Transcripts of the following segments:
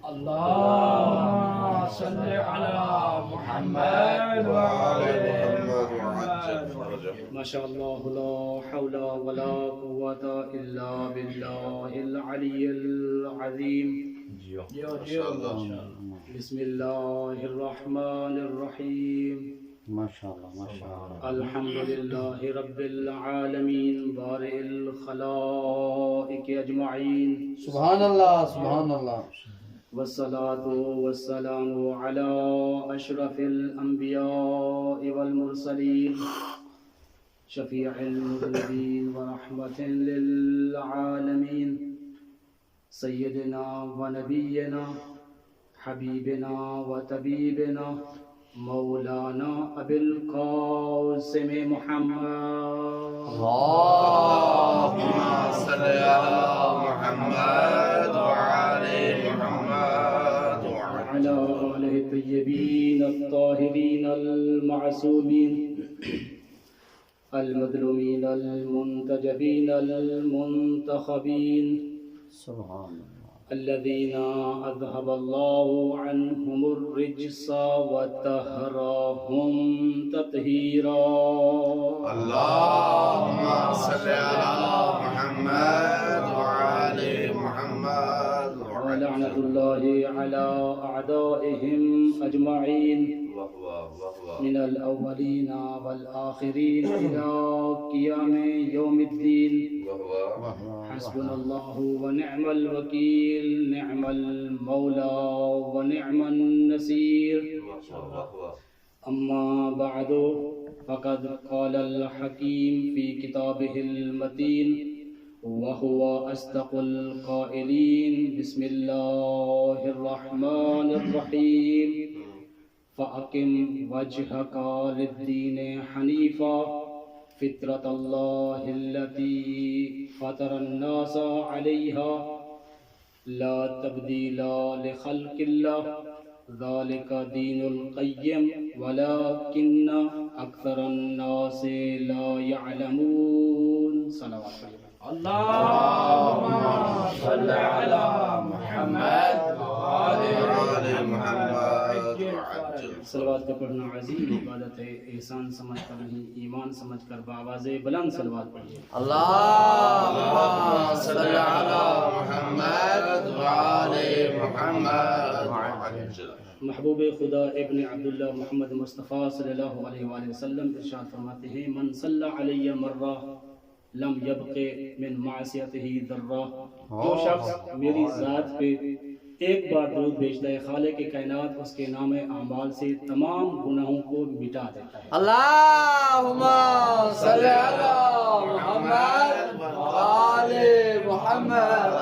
اللهم صل على محمد وعلى محمد. ما شاء الله لا حول ولا قوة إلا بالله العلي العظيم. بسم الله الرحمن الرحيم. ما شاء الله الحمد لله رب العالمين بارئ الخلائق أجمعين. سبحان اللہ. والصلاة والسلام على أشرف الأنبياء والمرسلين شفيع المذنبين ورحمة للعالمين سيدنا ونبينا حبيبنا وطبيبنا مولانا أبي القاسم محمد. اللهم صل على محمد وعلى محمد وعلى آله الطيبين الطاهرين المعصومين المظلومين المنتجبين المنتخبين سبحان اللہ. الذين أذهب الله عنهم الرجس وطهرهم تطهيرا. اللهم صل على محمد وعلى محمد ولعنة الله على أعدائهم أجمعين من الأولين والآخرين إلى قيام يوم الدين. حسبنا الله ونعم الوكيل نعم المولى ونعم النصير. أما بعد فقد قال الحكيم في كتابه المتين وهو أصدق القائلين. بسم الله الرحمن الرحيم. فأقم وجهك للدين حنيفا فطرة الله التي فطر الناس عليها لا تبديل لخلق الله ذلك دين القيم ولكن أكثر الناس لا يعلمون. صلوات اللهم صل على محمد وعلى محمد. صلوات کا پڑھنا عظیم عبادت ہے، احسان سمجھ کر نہیں ایمان سمجھ کر بآواز بلند صلوات پڑھیے. اللهم صل على محمد وعلى محمد. محبوب خدا ابن عبداللہ محمد مصطفیٰ صلی اللہ علیہ وآلہ وسلم ارشاد فرماتے ہیں من صلی علی مرہ لم یبق من معصیتہ ذرہ. جو شخص میری ذات پہ ایک بار درود بھیجتا ہے خالق کائنات اس کے نام اعمال سے تمام گناہوں کو مٹا دیتا ہے. اللہم صلی علی محمد وعلی محمد.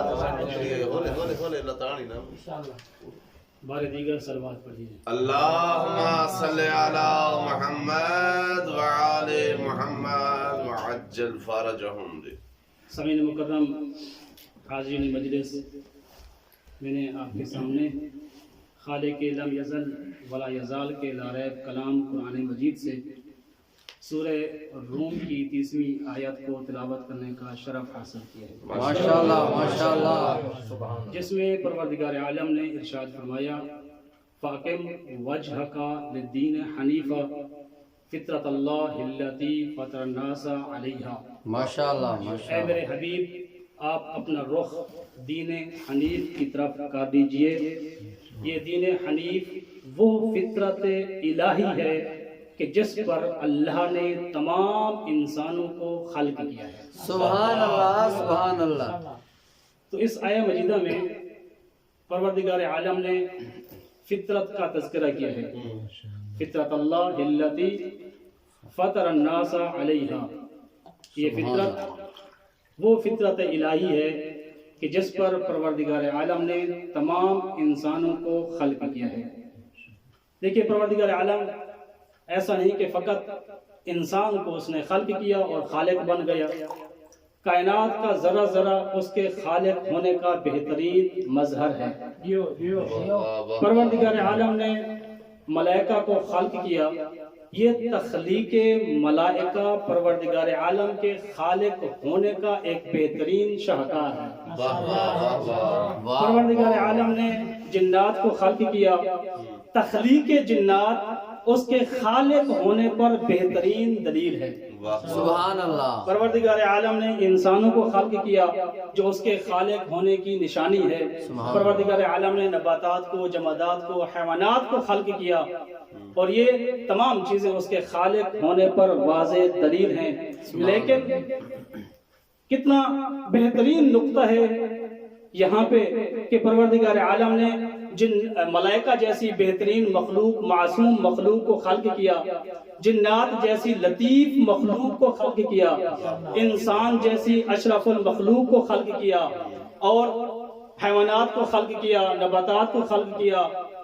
بار دیگر صلوات پڑھیے. اللهم صل على محمد وعلى محمد وعجل فرجهم. سامعین مکرم حاضرین مجلس، میں نے آپ کے سامنے خالق لم یزل ولا یزال کے لا ریب کلام قرآن مجید سے سورہ روم کی 30ویں آیت کو تلاوت کرنے کا شرف حاصل کیا ہے. ماشاءاللہ. جس میں پروردگار عالم نے ارشاد فرمایا فاقم وجہک للدین حنیفا فطرت اللہ التی فطر الناس علیہا. ماشاءاللہ. اے میرے حبیب آپ اپنا رخ دین حنیف کی طرف کر دیجئے. یہ دین حنیف وہ فطرت الہی ہے کہ جس پر اللہ نے تمام انسانوں کو خلق کیا ہے. سبحان اللہ. تو اس آیہ مجیدہ میں پروردگار عالم نے فطرت کا تذکرہ کیا ہے. فطرت اللہ التی فطر الناس علیہا. یہ فطرت وہ فطرت الہی ہے کہ جس پر پروردگار عالم نے تمام انسانوں کو خلق کیا ہے. دیکھیے پروردگار عالم ایسا نہیں کہ فقط انسان کو اس نے خلق کیا اور خالق بن گیا. کائنات کا ذرہ ذرہ اس کے خالق ہونے کا بہترین مظہر ہے. پروردگار عالم نے ملائکہ کو خلق کیا. یہ تخلیق ملائکہ پروردگار عالم کے خالق ہونے کا ایک بہترین شاہکار ہے. پروردگار عالم نے جنات کو خلق کیا، تخلیق جنات اس کے خالق ہونے پر بہترین دلیل ہے۔ سبحان اللہ۔ پروردگار عالم نے انسانوں کو خلق کیا جو اس کے خالق ہونے کی نشانی ہے۔ پروردگار عالم نے نباتات کو، جمادات کو، حیوانات کو خلق کیا، اور یہ تمام چیزیں اس کے خالق ہونے پر واضح دلیل ہیں۔ لیکن کتنا بہترین نقطہ ہے یہاں پہ کہ پروردگار عالم نے جن ملائکہ جیسی بہترین مخلوق، معصوم مخلوق کو خلق کیا، جنات جیسی لطیف مخلوق کو خلق کیا، انسان جیسی اشرف المخلوق کو خلق کیا، اور حیوانات کو خلق کیا، نباتات کو خلق کیا،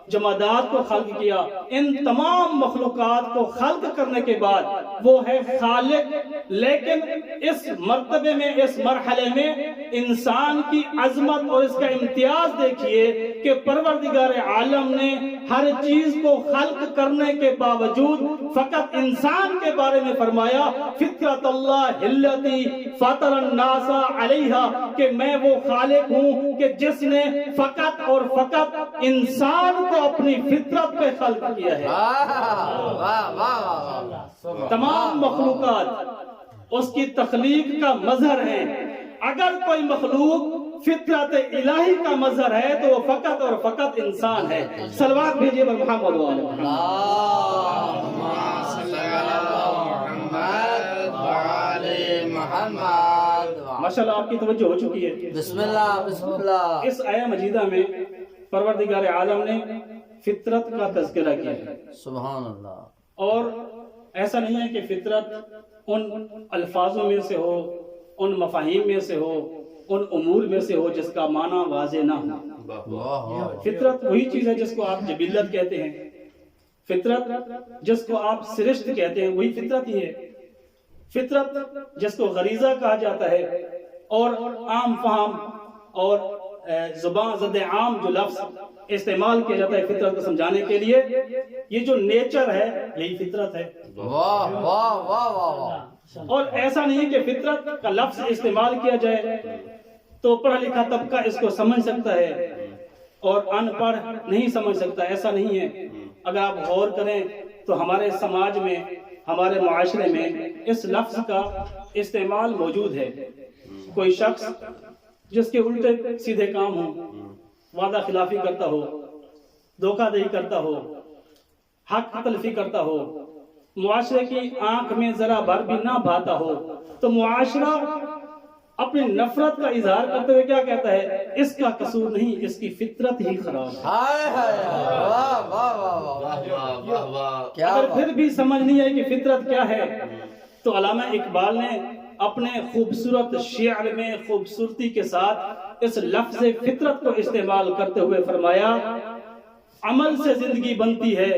جمادات کو خلق کیا۔ ان تمام مخلوقات کو خلق کرنے کے بعد وہ ہے خالق، لیکن اس مرتبے میں، اس مرحلے میں انسان کی عظمت اور اس کا امتیاز دیکھیے کہ پروردگار عالم نے ہر چیز کو خلق کرنے کے باوجود فقط انسان کے بارے میں فرمایا فطرت اللہ التی فطر الناس علیہا، کہ میں وہ خالق ہوں کہ جس نے فقط اور فقط انسان کو اپنی فطرت پہ خلق کیا ہے۔ تمام مخلوقات اس کی تخلیق کا مظہر ہے۔ اگر کوئی مخلوق فطرت الہی کا مظہر ہے تو وہ فقط اور فقط انسان ہے۔ صلوات بھیجئے بر محمد و آل محمد۔ اللہم صلی علی محمد و آل محمد۔ ماشاءاللہ آپ کی توجہ ہو چکی ہے۔ بسم اللہ بسم اللہ۔ اس آیہ مجیدہ میں پروردگار عالم نے فطرت کا تذکرہ کیا ہے، سبحان اللہ۔ اور ایسا نہیں ہے کہ فطرت ان الفاظوں میں سے ہو، ان مفاہیم میں سے ہو، ان امور میں سے ہو جس کا معنی واضح نہ ہو۔ فطرت وہی چیز ہے جس کو آپ جبلت کہتے ہیں، فطرت جس کو آپ سرشت کہتے ہیں وہی فطرت ہی ہے۔ فطرت جس کو غریزہ کہا جاتا ہے، اور عام فہم اور زبان زد عام جو لفظ استعمال کیا جاتا ہے فطرت کو سمجھانے کے لیے، یہ جو نیچر ہے یہی فطرت ہے۔ واہ واہ واہ واہ۔ اور ایسا نہیں کہ فطرت کا لفظ استعمال کیا جائے تو پڑھا لکھا طبقہ اس کو سمجھ سکتا ہے اور ان پڑھ نہیں سمجھ سکتا، ایسا نہیں ہے۔ اگر آپ غور کریں تو ہمارے سماج میں، ہمارے معاشرے میں اس لفظ کا استعمال موجود ہے۔ کوئی شخص جس کے الٹے سیدھے کام ہوں، وعدہ خلافی کرتا ہو، دھوکہ دہی کرتا ہو، حق تلفی کرتا ہو، معاشرے کی آنکھ میں ذرا بھر بھی نہ بھاتا ہو، تو معاشرہ اپنی نفرت کا اظہار کرتے ہوئے کیا کہتا ہے؟ اس کا قصور نہیں، اس کی فطرت ہی خراب ہے۔ ہائے ہائے واہ واہ واہ۔ کیا اگر پھر بھی سمجھ نہیں آئی کہ فطرت کیا ہے تو علامہ اقبال نے اپنے خوبصورت شعر میں خوبصورتی کے ساتھ اس لفظ فطرت کو استعمال کرتے ہوئے فرمایا، عمل سے زندگی بنتی ہے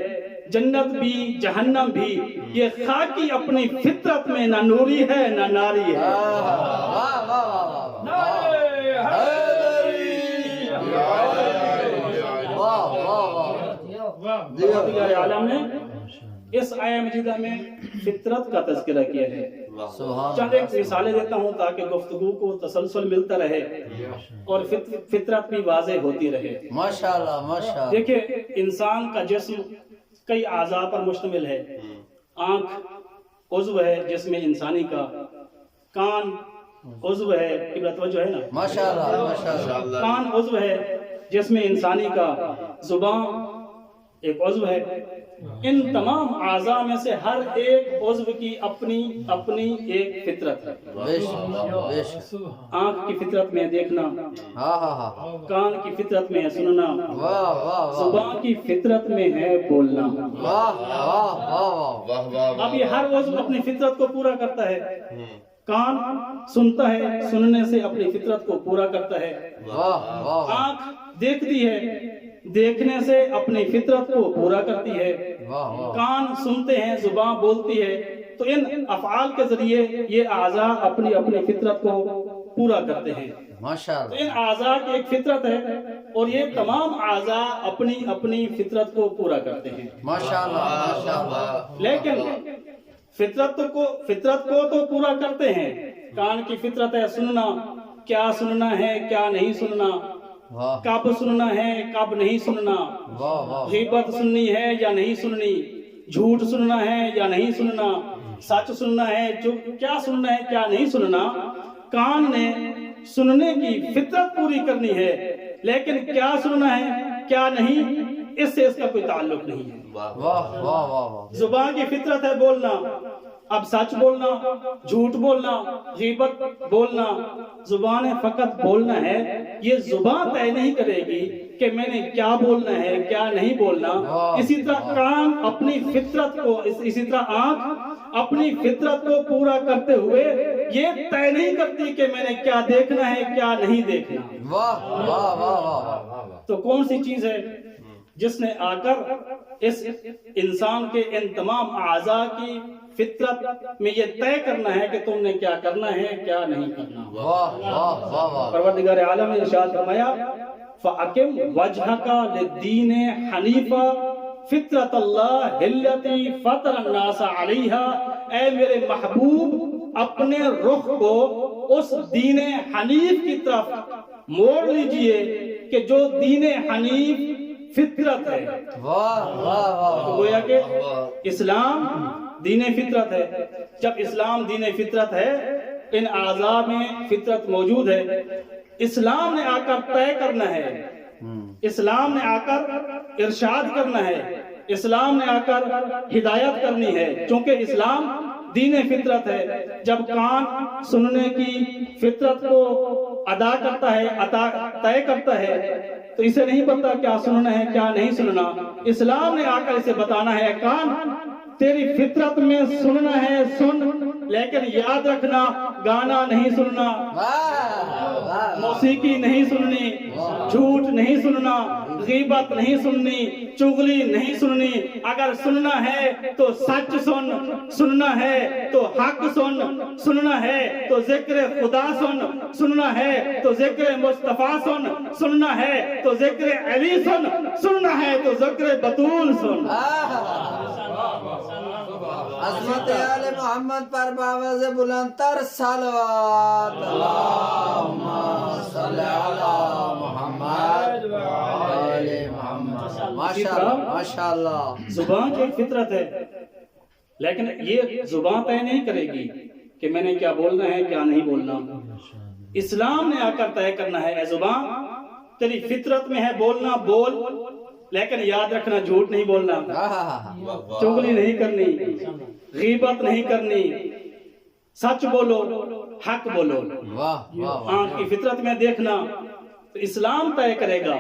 جنت بھی جہنم بھی، یہ خاکی اپنی فطرت میں نہ نوری ہے نہ ناری ہے۔ پروردگار عالم نے اس آیہ مجیدہ میں فطرت کا تذکرہ کیا ہے۔ چند ایک مثالیں دیتا ہوں تاکہ گفتگو کو تسلسل ملتا رہے اور فطرت بھی واضح ہوتی رہے۔ ماشاءاللہ ماشاءاللہ۔ دیکھیں انسان کا جسم کئی اعضاء پر مشتمل ہے۔ آنکھ عضو ہے جسم انسانی کا، کان عضو ہے، قبلہ توجہ ہے نا، ماشاءاللہ ماشاءاللہ۔ کان عضو ہے جسم انسانی کا، زبان ایک عضو ہے۔ ان تمام اعضاء میں سے ہر ایک عضو کی اپنی اپنی ایک فطرت ہے۔ بے شک بے شک۔ آنکھ کی فطرت میں دیکھنا، ہاں ہاں ہاں۔ کان کی فطرت میں ہے سننا، واہ واہ واہ۔ زبان کی فطرت میں ہے بولنا۔ واہ واہ واہ۔ اب یہ ہر عضو اپنی فطرت کو پورا کرتا ہے۔ کان سنتا ہے، سننے سے اپنی فطرت کو پورا کرتا ہے۔ واہ واہ۔ آنکھ دیکھتی ہے، دیکھنے سے اپنی فطرت کو پورا کرتی ہے۔ واہ واہ۔ کان سنتے ہیں، زبان بولتی ہے، تو ان افعال کے ذریعے یہ اعضاء اپنی اپنی فطرت کو پورا کرتے ہیں۔ ماشاءاللہ۔ ان اعضاء کی ایک فطرت ہے اور یہ تمام اعضاء اپنی اپنی فطرت کو پورا کرتے ہیں۔ ماشاءاللہ ماشاءاللہ۔ لیکن فطرت کو تو پورا کرتے ہیں۔ کان کی فطرت ہے سننا، کیا سننا ہے کیا نہیں سننا، واہ کب سننا ہے کب نہیں سننا، واہ واہ غیبت سننی ہے یا نہیں سننی، جھوٹ سننا ہے یا نہیں سننا، سچ سننا ہے جو کیا سننا ہے کیا نہیں سننا۔ کان نے سننے کی فطرت پوری کرنی ہے، لیکن کیا سننا ہے کیا نہیں اس سے اس کا کوئی تعلق نہیں ہے۔ واہ واہ واہ واہ زبان کی فطرت ہے بولنا، اب سچ بولنا، جھوٹ بولنا، غیبت بولنا، زبان فقط بولنا ہے، یہ زبان طے نہیں کرے گی کہ میں نے کیا بولنا ہے کیا نہیں بولنا۔ اسی طرح کان اپنی فطرت کو، اسی طرح آنکھ اپنی فطرت کو پورا کرتے ہوئے یہ طے نہیں کرتی کہ میں نے کیا دیکھنا ہے کیا نہیں دیکھنا۔ واہ واہ واہ واہ۔ تو کون سی چیز ہے جس نے آ کر اس انسان کے ان تمام اعضاء کی فطرت میں یہ طے کرنا ہے کہ تم نے کیا کرنا ہے کیا نہیں کرنا۔ واہ واہ واہ واہ۔ پروردگار عالم نے ارشاد فرمایا فَأَقِمْ وَجْهَكَ لِلدِّينِ حَنِيفًا فِطْرَةَ اللَّهِ الَّتِي فَطَرَ النَّاسَ عَلَيْهَا، اے میرے محبوب اپنے رخ کو اس دین حنیف کی طرف موڑ لیجئے کہ جو دین حنیف فطرت ہے۔ واہ واہ واہ۔ تو گویا کہ اسلام دین فطرت ہے۔ جب اسلام دین فطرت ہے، ان اعضاء میں فطرت موجود ہے، اسلام نے آ کر طے کرنا ہے، اسلام نے آ کر ارشاد کرنا ہے، اسلام نے آ کر ہدایت کرنی ہے، چونکہ اسلام دین فطرت ہے۔ جب کان سننے کی فطرت کو ادا کرتا ہے، طے کرتا ہے، تو اسے نہیں پتا کیا سننا ہے کیا نہیں سننا، اسلام نے آ کر اسے بتانا ہے کان تیری فطرت میں سننا ہے سن، لیکن یاد رکھنا گانا نہیں سننا، موسیقی نہیں سننی، جھوٹ نہیں سننا، غیبت نہیں سننی، چغلی نہیں سننی، اگر سننا ہے تو سچ سن، سننا ہے تو حق سن، سننا ہے تو ذکر خدا سن، سننا ہے تو ذکر مصطفیٰ سن، سننا ہے تو ذکر علی سن، سننا ہے تو ذکر بطول سن۔ عظمت آل محمد پر باوز بلند تر صلوات، اللہم صلی علی محمد و آل محمد۔ ماشاءاللہ۔ زبان کی ایک فطرت ہے، لیکن یہ زبان طے نہیں کرے گی کہ میں نے کیا بولنا ہے کیا نہیں بولنا۔ اسلام نے آ کر طے کرنا ہے اے زبان تیری فطرت میں ہے بولنا بول، لیکن یاد رکھنا جھوٹ نہیں بولنا، چغلی نہیں کرنی، غیبت نہیں کرنی، سچ بولو، حق بولو۔ آنکھ کی فطرت میں دیکھنا، تو اسلام طے کرے گا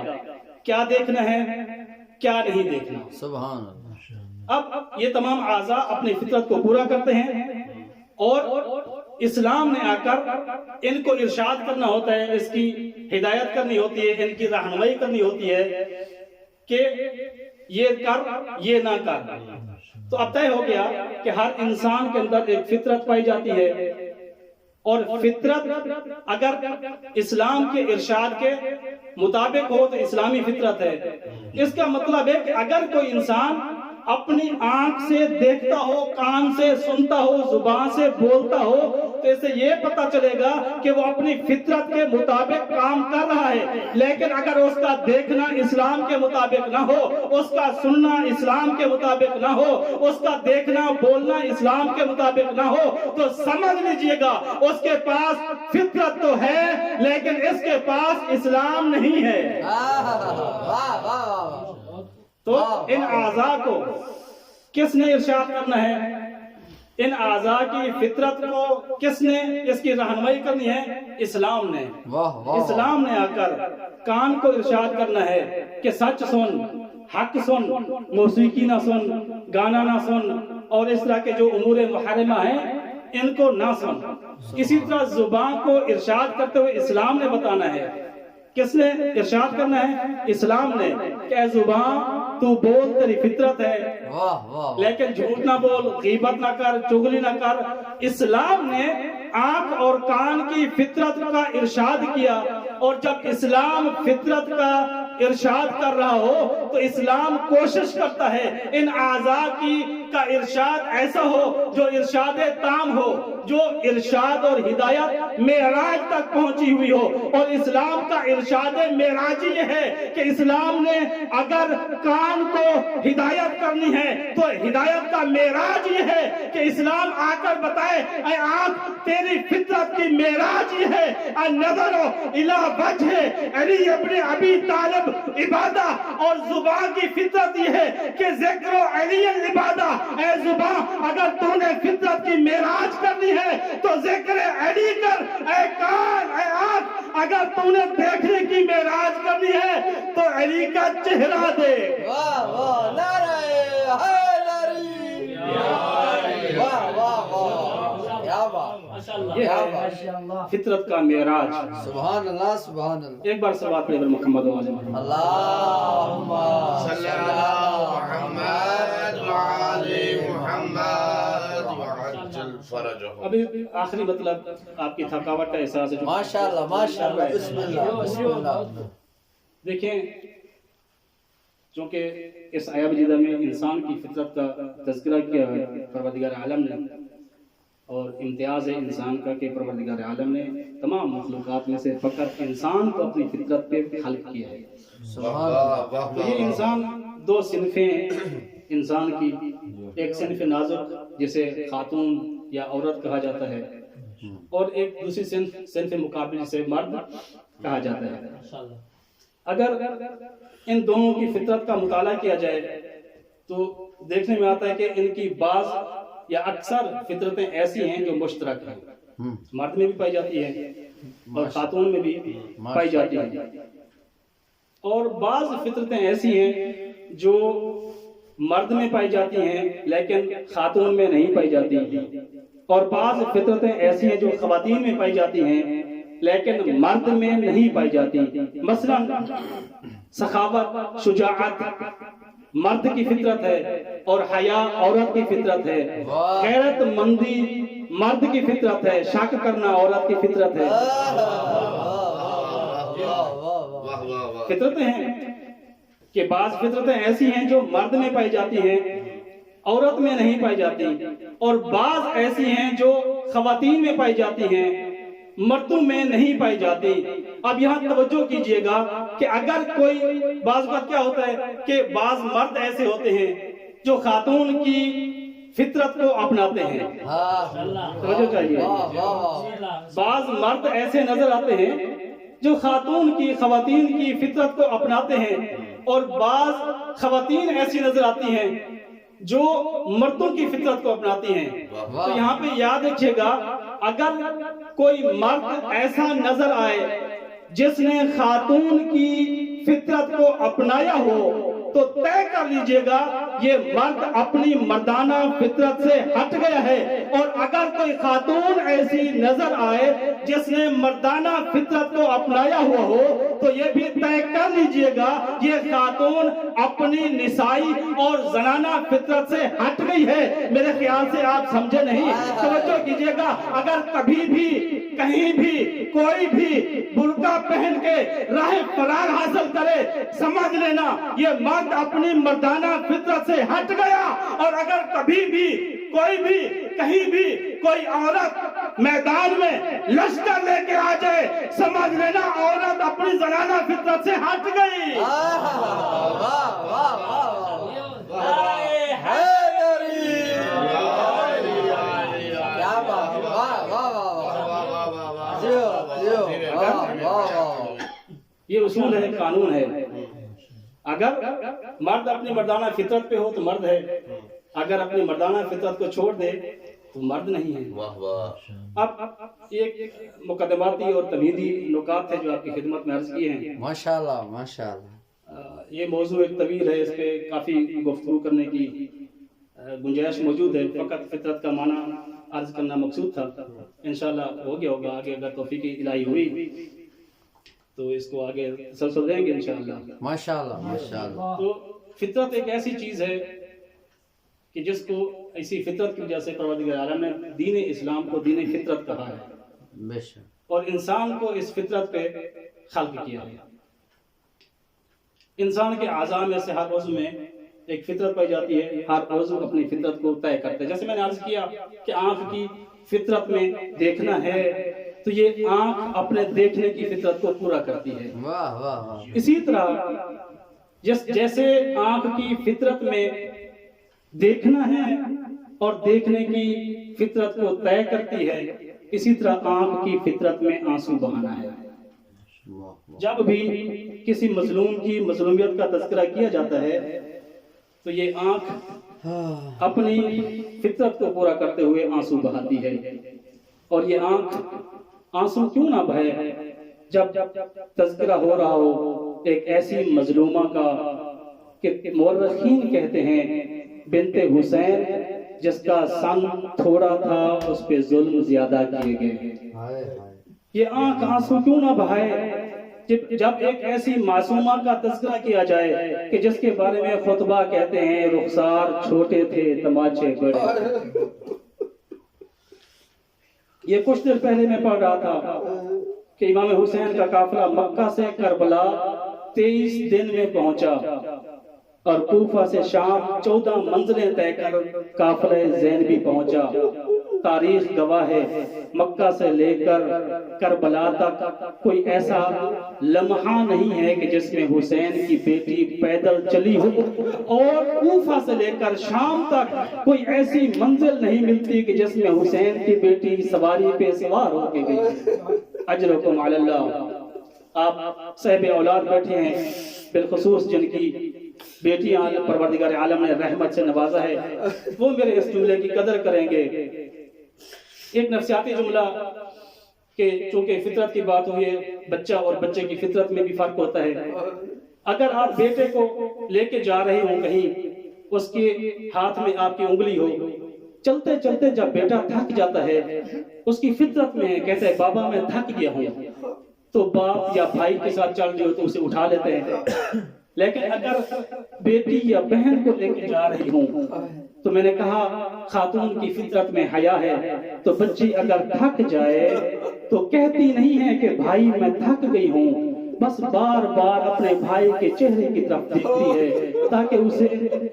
کیا دیکھنا ہے کیا نہیں دیکھنا۔ سبحان اللہ۔ اب یہ تمام اعضاء اپنی فطرت کو پورا کرتے ہیں، اور اسلام نے آ کر ان کو ارشاد کرنا ہوتا ہے، اس کی ہدایت کرنی ہوتی ہے، ان کی رہنمائی کرنی ہوتی ہے کہ یہ کر یہ نہ کر۔ تو اب طے ہو گیا کہ ہر انسان کے اندر ایک فطرت پائی جاتی ہے، اور فطرت اگر اسلام کے ارشاد کے مطابق ہو تو اسلامی فطرت ہے۔ اس کا مطلب ہے کہ اگر کوئی انسان اپنی آنکھ سے دیکھتا ہو، کان سے سنتا ہو، زبان سے بولتا ہو، تو اسے یہ پتا چلے گا کہ وہ اپنی فطرت کے مطابق کام کر رہا ہے۔ لیکن اگر اس کا دیکھنا اسلام کے مطابق نہ ہو، اس کا سننا اسلام کے مطابق نہ ہو، اس کا دیکھنا بولنا اسلام کے مطابق نہ ہو، تو سمجھ لیجئے گا اس کے پاس فطرت تو ہے لیکن اس کے پاس اسلام نہیں ہے۔ تو ان اعضاء کو کس نے ارشاد کرنا ہے؟ ان اعضاء کی فطرت کو کس نے اس کی رہنمائی کرنی ہے؟ اسلام نے۔ اسلام نے آ کر کان کو ارشاد کرنا ہے کہ سچ سن، حق سن، موسیقی نہ سن، گانا نہ سن، اور اس طرح کے جو امور محرمہ ہیں ان کو نہ سن۔ اسی طرح زبان کو ارشاد کرتے ہوئے اسلام نے بتانا ہے، کس نے ارشاد کرنا ہے؟ اسلام نے، کہ اے زبان تو بول تیری فطرت ہے، لیکن جھوٹ نہ بول، غیبت نہ کر، چغلی نہ کر۔ اسلام نے آنکھ اور کان کی فطرت کا ارشاد کیا، اور جب اسلام فطرت کا ارشاد کر رہا ہو تو اسلام کوشش کرتا ہے ان اعضاء کا ارشاد ایسا ہو جو ارشاد تام ہو، جو ارشاد اور ہدایت معراج تک پہنچی ہوئی ہو. اور اسلام کا ارشاد معراجی یہ ہے کہ اسلام نے اگر کان کو ہدایت کرنی ہے تو ہدایت کا معراج یہ ہے کہ اسلام آ کر بتائے اے آنکھ تیری فطرت کی معراج یہ ہے النظر الی وجہ علی ابن ابی طالب عبادہ. اور زبان کی فطرت یہ ہے کہ ذکر علی عبادہ. اے زبان اگر تو نے فطرت کی معراج کرنی ہے تو ذکر علی کر. اے کان اے آنکھ اگر تو نے دیکھنے کی معراج کرنی ہے تو علی کا چہرہ دیکھ. واہ واہ نعرہ حیدری، واہ واہ واہ کیا بات، یہ ہے فطرت کا معراج. سبحان اللہ سبحان اللہ. ایک بار صلوات پڑھیں محمد و آل محمد. اللہم صلی علی محمد وعلی محمد وعجل فرجہم. ابھی آخری مطلب آپ کی تھکاوٹ کا احساس ہے. ماشاءاللہ ماشاءاللہ بسم اللہ بسم اللہ. دیکھیں چونکہ اس آیہ مجیدہ میں انسان کی فطرت کا تذکرہ کیا ہے پروردگار عالم نے، اور امتیاز ہے انسان کا کہ پروردگار عالم نے تمام مخلوقات میں سے فقط انسان کو اپنی فطرت پہ خلق کیا ہے. سبحان اللہ. تو یہ انسان دو صنفیں ہیں انسان کی. ایک صنف نازک جسے خاتون یا عورت کہا جاتا ہے، اور ایک دوسری صنف مقابل جسے مرد کہا جاتا ہے. اگر ان دونوں کی فطرت کا مطالعہ کیا جائے تو دیکھنے میں آتا ہے کہ ان کی بعض یا اکثر فطرتیں ایسی ہیں جو مشترک ہیں، مرد میں بھی پائی جاتی ہیں اور خاتون میں بھی پائی جاتی ہیں. اور بعض فطرتیں ایسی ہیں جو مرد میں پائی جاتی ہیں لیکن خاتون میں نہیں پائی جاتی. اور بعض فطرتیں ایسی ہیں جو خواتین میں پائی جاتی ہیں لیکن مرد میں نہیں پائی جاتی. مثلا سخاوت، شجاعت مرد کی فطرت ہے اور حیا عورت کی فطرت ہے. غیرت مندی مرد کی فطرت ہے، شک کرنا عورت کی فطرت ہے. فطرتیں ہیں کہ بعض فطرتیں ایسی ہیں جو مرد میں پائی جاتی ہیں عورت میں نہیں پائی جاتی، اور بعض ایسی ہیں جو خواتین میں پائی جاتی ہیں مردوں میں نہیں پائی جاتی. اب یہاں توجہ کیجئے گا کہ اگر کوئی بعض وقت کیا ہوتا ہے کہ بعض مرد ایسے ہوتے ہیں جو خاتون کی فطرت کو اپناتے ہیں. توجہ چاہیے. بعض مرد ایسے نظر آتے ہیں جو خواتین کی فطرت کو اپناتے ہیں، اور بعض خواتین ایسی نظر آتی ہیں جو مردوں کی فطرت کو اپناتی ہیں. تو یہاں پہ یاد رکھیے گا اگر کوئی مرد ایسا نظر آئے جس نے خاتون کی فطرت کو اپنایا ہو تو طے کر لیجئے گا یہ مرد اپنی مردانہ فطرت سے ہٹ گیا ہے. اور اگر کوئی خاتون ایسی نظر آئے جس نے مردانہ فطرت کو اپنایا ہوا ہو تو یہ بھی طے کر لیجئے گا یہ خاتون اپنی نسائی اور زنانہ فطرت سے ہٹ گئی ہے. میرے خیال سے آپ سمجھے نہیں. توجہ کیجئے گا اگر کبھی بھی کہیں بھی کوئی بھی برقع پہن کے راہ فرار حاصل کرے سمجھ لینا یہ مرد اپنی مردانہ فطرت سے ہٹ گیا. اور اگر کبھی بھی کوئی بھی کہیں بھی کوئی عورت میدان میں لشکر لے کے آ جائے سمجھ لینا عورت اپنی زنانہ فطرت سے ہٹ گئی. یہ اصول ہے، قانون ہے. اگر مرد اپنی مردانہ فطرت پہ ہو تو مرد ہے، اگر اپنی مردانہ فطرت کو چھوڑ دے تو مرد نہیں ہے. اب ایک مقدماتی اور تمہیدی نکات تھے جو آپ کی خدمت میں عرض کیے ہیں. ماشاءاللہ ماشاءاللہ. یہ موضوع ایک طویل ہے، اس پہ کافی گفتگو کرنے کی گنجائش موجود ہے. فقط فطرت کا معنی عرض کرنا مقصود تھا. انشاءاللہ ہو گیا ہوگا، آگے اگر توفیق الہی ہوئی تو اس کو آگے تسلسل دیں گے انشاءاللہ. ماشاءاللہ ماشاءاللہ. تو فطرت ایک ایسی چیز ہے کہ جس کو ایسی فطرت کی وجہ سے پروردگار عالم نے دین اسلام کو دین فطرت کہا ہے، بے شک، اور انسان کو اس فطرت پہ خلق کیا ہے. انسان کے اعضاء میں سے ہر عضو میں ایک فطرت پائی جاتی ہے، ہر عضو اپنی فطرت کو طے کرتا ہے. جیسے میں نے عرض کیا کہ آنکھ کی فطرت میں دیکھنا ہے تو یہ آنکھ اپنے دیکھنے کی فطرت کو پورا کرتی ہے. واہ واہ واہ. اسی طرح جیسے آنکھ کی فطرت میں دیکھنا ہے اور دیکھنے کی فطرت کو طے کرتی ہے، اسی طرح آنکھ کی فطرت میں آنسو بہانا ہے. جب بھی کسی مظلوم کی مظلومیت کا تذکرہ کیا جاتا ہے تو یہ آنکھ اپنی فطرت کو پورا کرتے ہوئے آنسو بہاتی ہے. اور یہ آنکھ آنسو کیوں نہ بہے جب تذکرہ ہو رہا ہو ایک ایسی مظلومہ کا کہ مورخین کہتے ہیں بنت حسین جس کا سن تھوڑا تھا اس پہ ظلم زیادہ کیے گئے. یہ آنکھ آنسو کیوں نہ بہائے جب ایک ایسی معصومہ کا تذکرہ کیا جائے کہ جس کے بارے میں خطبہ کہتے ہیں رخسار چھوٹے تھے تماچے بڑے. یہ کچھ دیر پہلے میں پڑھ رہا تھا کہ امام حسین کا قافلہ مکہ سے کربلا 23 دن میں پہنچا اور کوفہ سے شام 14 منزلیں طے کر قافلہ زینبی پہنچا. تاریخ گواہ ہے مکہ سے لے کر کربلا تک کوئی ایسا لمحہ نہیں ہے کہ جس میں حسین کی بیٹی پیدل چلی ہو، اور کوفہ سے لے کر شام تک کوئی ایسی منزل نہیں ملتی کہ جس میں حسین کی بیٹی سواری پہ سوار ہو کے گئی. اجرکم علی اللہ. آپ صاحب اولاد بیٹھے ہیں، بالخصوص جن کی بیٹیاں پروردگار عالم نے رحمت سے نوازا ہے، وہ میرے اس جملے کی قدر کریں گے. ایک نفسیاتی جملہ کہ چونکہ فطرت کی بات ہوئی ہے، بچہ اور بچے کی فطرت میں بھی فرق ہوتا ہے. اگر آپ بیٹے کو لے کے جا رہے ہوں کہیں، اس کے ہاتھ میں آپ کی انگلی ہو، چلتے چلتے جب بیٹا تھک جاتا ہے اس کی فطرت میں کہتا ہے بابا میں تھک گیا ہوں، تو باپ یا بھائی کے ساتھ چل رہے ہو تو اسے اٹھا لیتے ہیں. لیکن اگر بیٹی یا بہن کو لے کے جا رہی ہوں تو میں نے کہا خاتون کی فطرت میں حیا ہے، تو بچی اگر تھک جائے تو کہتی نہیں ہے کہ بھائی میں تھک گئی ہوں، بس بار بار اپنے بھائی کے چہرے کی طرف دیکھتی ہے تاکہ اسے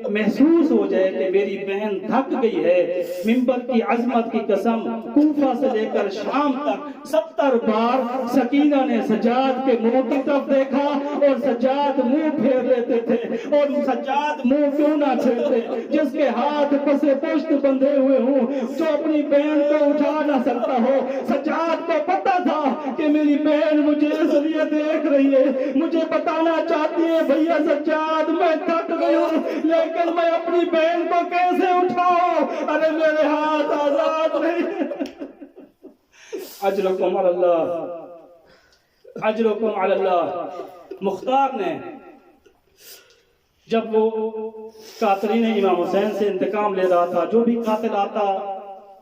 محسوس ہو جائے کہ میری بہن تھک گئی ہے. منبر کی عظمت کی قسم، کوفہ سے لے کر شام تک 70 بار سکینہ نے سجاد کے منہ کی طرف دیکھا اور سجاد منہ پھیر لیتے تھے. اور سجاد منہ کیوں نہ پھیرتے جس کے ہاتھ پسے پشت بندھے ہوئے ہوں، جو اپنی بہن کو اٹھا نہ سکتا ہو. سجاد کو پتا تھا کہ میری بہن مجھے اس لیے دیکھ رہی ہے، مجھے بتانا چاہتی ہے بھیا سجاد میں تھک گئی ہوں لیکن میں اپنی بہن کو کیسے اٹھاؤں، ارے میرے ہاتھ آزاد نہیں. اجرکم علی اللہ، اجرکم علی اللہ. مختار نے جب وہ قاتلین امام حسین سے انتقام لے رہا تھا، جو بھی قاتل آتا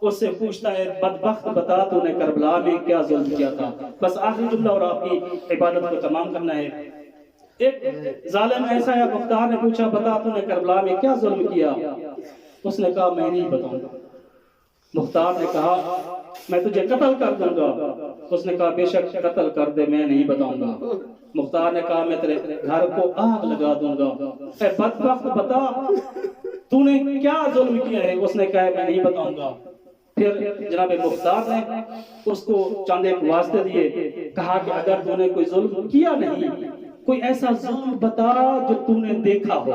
اس سے پوچھتا ہے بدبخت بتا تو نے کربلا میں کیا ظلم کیا تھا. بس آخری جملہ اور آپ کی عبادت کو تمام کرنا ہے. ایک ظالم ایسا ہے، مختار نے پوچھا بتا تو نے کربلا میں کیا ظلم کیا؟ اس نے کہا میں نہیں بتاؤں گا. مختار نے کہا میں تجھے قتل کر دوں گا. اس نے کہا بے شک قتل کر دے، میں نہیں بتاؤں گا. مختار نے کہا میں تیرے گھر کو آگ لگا دوں گا. اے بدبخت بتا تو نے کیا ظلم کیا ہے؟ اس نے کہا میں نہیں بتاؤں گا. پھر جناب مختار نے اس کو چند ایک واسطے دیے، کہا کہ اگر تو نے کوئی ظلم کیا نہیں، کوئی ایسا ظلم بتا جو تو نے دیکھا ہو.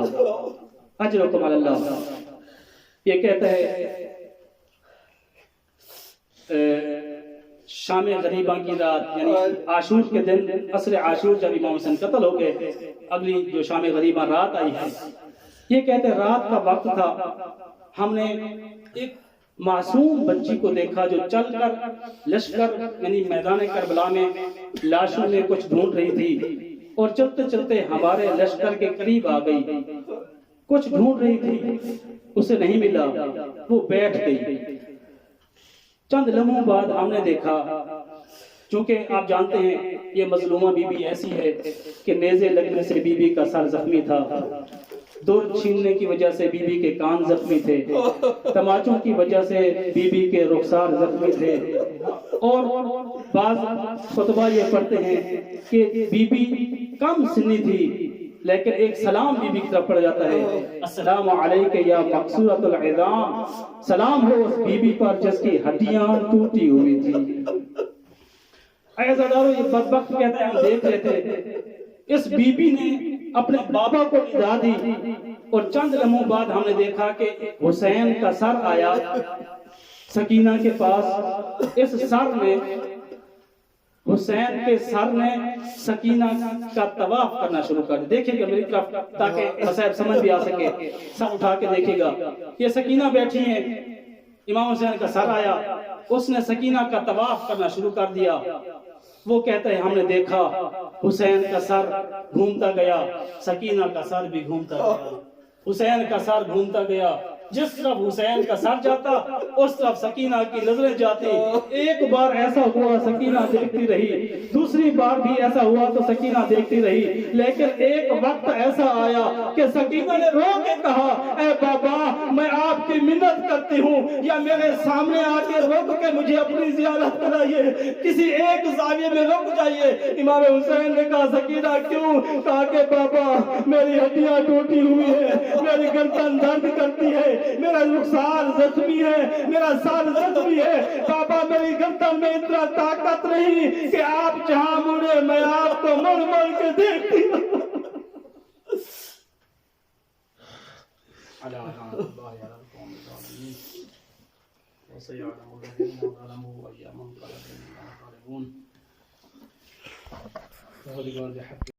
اجرکم علی اللہ. یہ کہتا ہے شام غریباں کی رات، یعنی عاشور کے دن، عصر عاشور جب امام حسین قتل ہو گئے، اگلی جو شام غریباں رات آئی ہے، یہ کہتے ہیں رات کا وقت تھا، ہم نے ایک معصوم بچی کو دیکھا جو چل کر لشکر یعنی میدان کربلا میں لاشوں میں کچھ ڈھونڈ رہی تھی، اور چلتے چلتے ہمارے لشکر کے قریب آ گئی. کچھ ڈھونڈ رہی تھی، اسے نہیں ملا، وہ بیٹھ گئی. چند لمحوں بعد ہم نے دیکھا، چونکہ آپ جانتے ہیں یہ مظلومہ بی بی ایسی ہے کہ نیزے لگنے سے بی بی کا سر زخمی تھا، دور چھیننے کی وجہ سے بی بی کے کان زخمی تھے، تماچوں کی وجہ سے بی بی کے رخسار زخمی تھے، اور بعض خطبہ یہ پڑھتے ہیں کہ بی بی کم سنی تھی لیکن ایک سلام بی بی کی طرف پڑ جاتا ہے، السلام علیک یا مقصورۃ العظام، سلام ہو اس بی بی پر جس کی ہڈیاں ٹوٹی ہوئی تھی۔ اے عزیزانو، یہ بدبخت کہتے ہیں ہم دیکھ رہے تھے اس بی بی نے اپنے بابا کو ندا دی اور چند لمحوں بعد ہم نے دیکھا کہ حسین کا سر آیا سکینہ کے پاس، اس سر میں حسین کے سر نے سکینہ کا طواف کرنا شروع کر دیا۔ دیکھیں گے میری طرف تاکہ مسائل سمجھ بھی آ سکے، سر اٹھا کے دیکھے گا۔ یہ سکینہ بیٹھی ہیں، امام حسین کا سر آیا، اس نے سکینہ کا طواف کرنا شروع کر دیا۔ وہ کہتا ہے ہم نے دیکھا حسین کا سر گھومتا گیا، سکینہ کا سر بھی گھومتا گیا، حسین کا سر گھومتا گیا، جس طرف حسین کا سر جاتا اس طرف سکینہ کی نظریں جاتی۔ ایک بار ایسا ہوا سکینہ دیکھتی رہی، دوسری بار بھی ایسا ہوا تو سکینہ دیکھتی رہی، لیکن ایک وقت ایسا آیا کہ سکینہ نے رو کے کہا، اے بابا میں آپ کی منت کرتی ہوں یا میرے سامنے آ کے رک کے مجھے اپنی زیارت کرائیے، کسی ایک زاویے میں رک جائیے۔ امام حسین نے کہا سکینہ کیوں؟ کہا کہ بابا میری ہڈیاں ٹوٹی ہوئی ہیں، میری گردن درد کرتی ہے، میرا رخسار زخمی ہے، میرا سر زخمی ہے، بابا میری گردن میں اتنا طاقت نہیں کہ آپ جہاں مڑے میں آپ کو مڑ مڑ کے دیکھتی ہوں۔